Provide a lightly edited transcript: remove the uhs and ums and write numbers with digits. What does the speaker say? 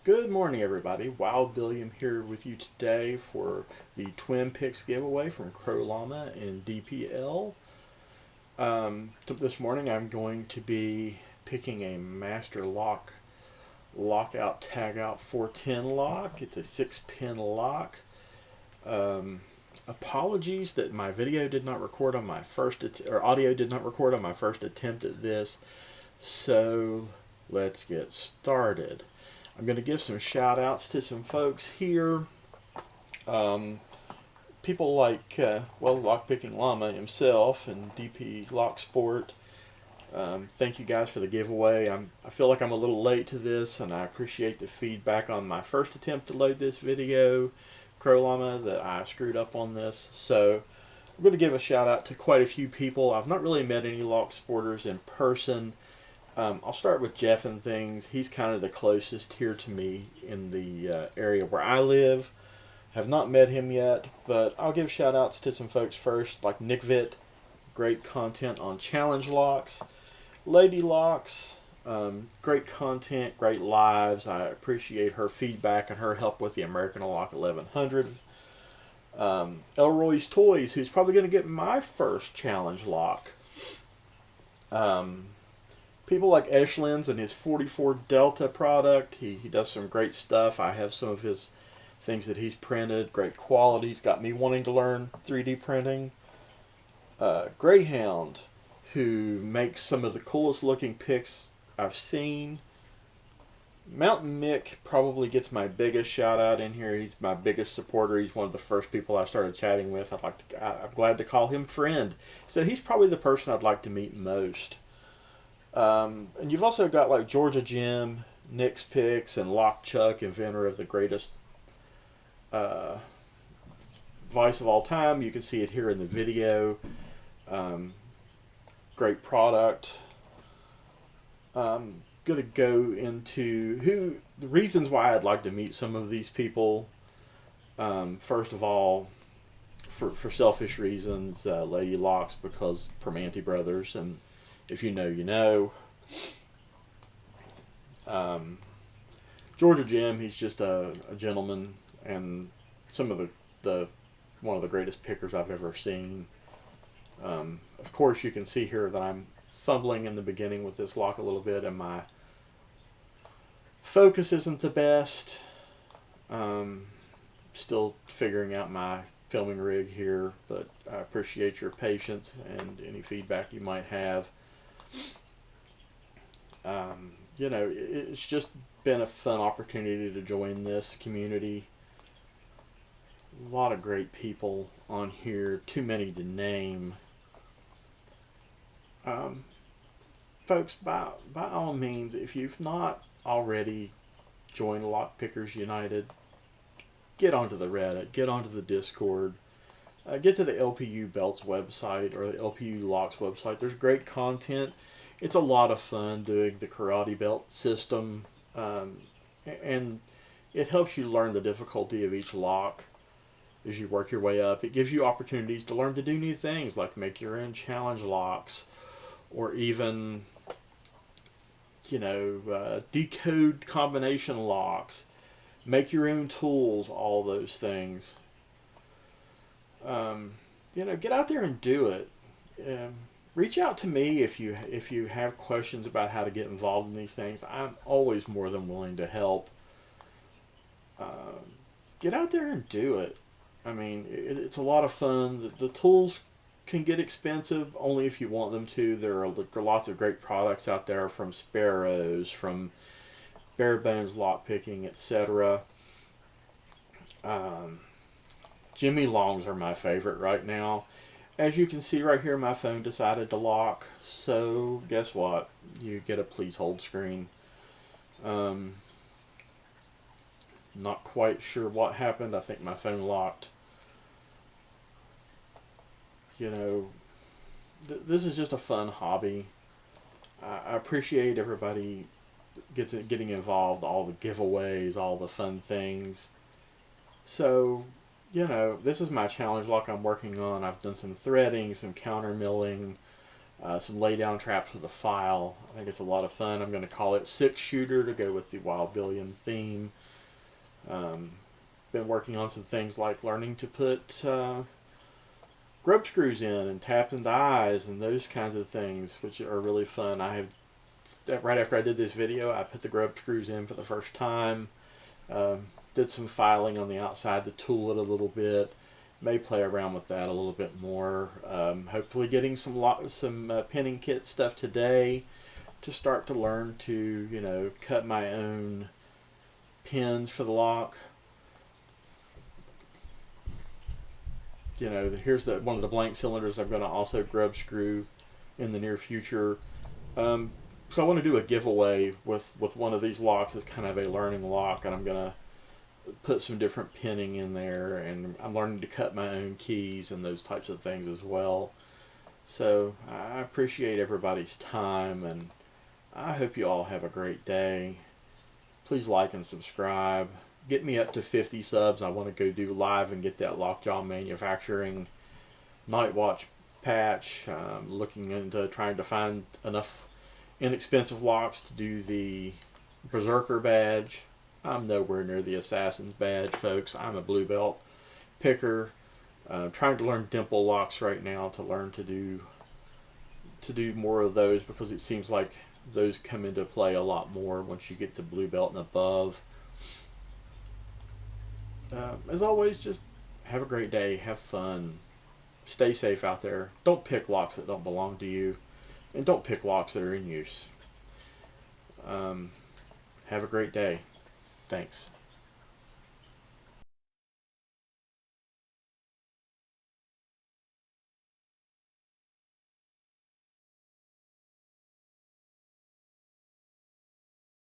Good morning, everybody. Wild-Billiam here with you today for the Twin Picks giveaway from Crow Llama in DPL. This morning I'm going to be picking a Master Lock Lockout Tagout 410 lock. It's a 6-pin lock. Apologies that my video did not record on my first or audio did not record on my first attempt at this. So let's get started. I'm going to give some shout outs to some folks here. People like, Lockpicking Llama himself and DP Lock Sport. Thank you guys for the giveaway. I feel like I'm a little late to this, and I appreciate the feedback on my first attempt to load this video, Crow Llama, that I screwed up on this. So I'm going to give a shout out to quite a few people. I've not really met any Lock Sporters in person. I'll start with Jeff and things. He's kind of the closest here to me in the area where I live. Have not met him yet, but I'll give shout outs to some folks first, like Nick Vitt. Great content on challenge locks. Lady Locks, great content, great lives. I appreciate her feedback and her help with the American Lock 1100. Elroy's Toys, who's probably going to get my first challenge lock. People like Eshlin's and his 44 Delta product. He does some great stuff. I have some of his things that he's printed. Great quality. He's got me wanting to learn 3D printing. Greyhound, who makes some of the coolest looking picks I've seen. Mountain Mick probably gets my biggest shout out in here. He's my biggest supporter. He's one of the first people I started chatting with. I'm glad to call him friend. So he's probably the person I'd like to meet most. And you've also got like Georgia Jim, Nick's Picks, and Lock Chuck, inventor of the greatest vice of all time. You can see it here in the video. Great product. Going to go into the reasons why I'd like to meet some of these people. First of all, for selfish reasons, Lady Locks, because Permanente Brothers, and if you know, you know. Georgia Jim, he's just a gentleman and some of the one of the greatest pickers I've ever seen. Of course, you can see here that I'm fumbling in the beginning with this lock a little bit, and my focus isn't the best. Still figuring out my filming rig here, but I appreciate your patience and any feedback you might have. It's just been a fun opportunity to join this community. A lot of great people on here, too many to name. Folks, by all means, if you've not already joined Lockpickers United, get onto the Reddit, get onto the Discord, get to the LPU Belts website or the LPU Locks website. There's great content. It's a lot of fun doing the karate belt system, and it helps you learn the difficulty of each lock as you work your way up. It gives you opportunities to learn to do new things, like make your own challenge locks, or even, decode combination locks, make your own tools, all those things. Get out there and do it. Reach out to me if you have questions about how to get involved in these things. I'm always more than willing to help. Get out there and do it. I mean, it's a lot of fun. The tools can get expensive only if you want them to. There are lots of great products out there, from Sparrows, from Bare Bones Lockpicking, etc. Jimmy Longs are my favorite right now. As you can see right here, my phone decided to lock, so guess what? You get a please hold screen. Not quite sure what happened. I think my phone locked. This is just a fun hobby. I appreciate everybody getting involved, all the giveaways, all the fun things. So, this is my challenge lock I'm working on. I've done some threading, some counter milling. some lay down traps with a file. I think it's a lot of fun. I'm going to call it 6-shooter to go with the Wild-Billiam theme. Been working on some things like learning to put grub screws in and tap into eyes and those kinds of things, which are really fun. Right after I did this video, I put the grub screws in for the first time. Did some filing on the outside to tool it a little bit. May play around with that a little bit more. Hopefully getting some pinning kit stuff today to start to learn to, cut my own pins for the lock. Here's one of the blank cylinders I'm going to also grub screw in the near future. So I want to do a giveaway with one of these locks as kind of a learning lock, and I'm going to put some different pinning in there, and I'm learning to cut my own keys and those types of things as well. So I appreciate everybody's time, and I hope you all have a great day. Please like and subscribe. Get me up to 50 subs. I want to go do live and get that Lockjaw Manufacturing Night Watch patch. Looking into trying to find enough inexpensive locks to do the Berserker badge. I'm nowhere near the Assassin's badge, folks. I'm a blue belt picker. Trying to learn dimple locks right now to learn to do more of those, because it seems like those come into play a lot more once you get to blue belt and above. As always, just have a great day, have fun, stay safe out there. Don't pick locks that don't belong to you, and don't pick locks that are in use. Have a great day. Thanks.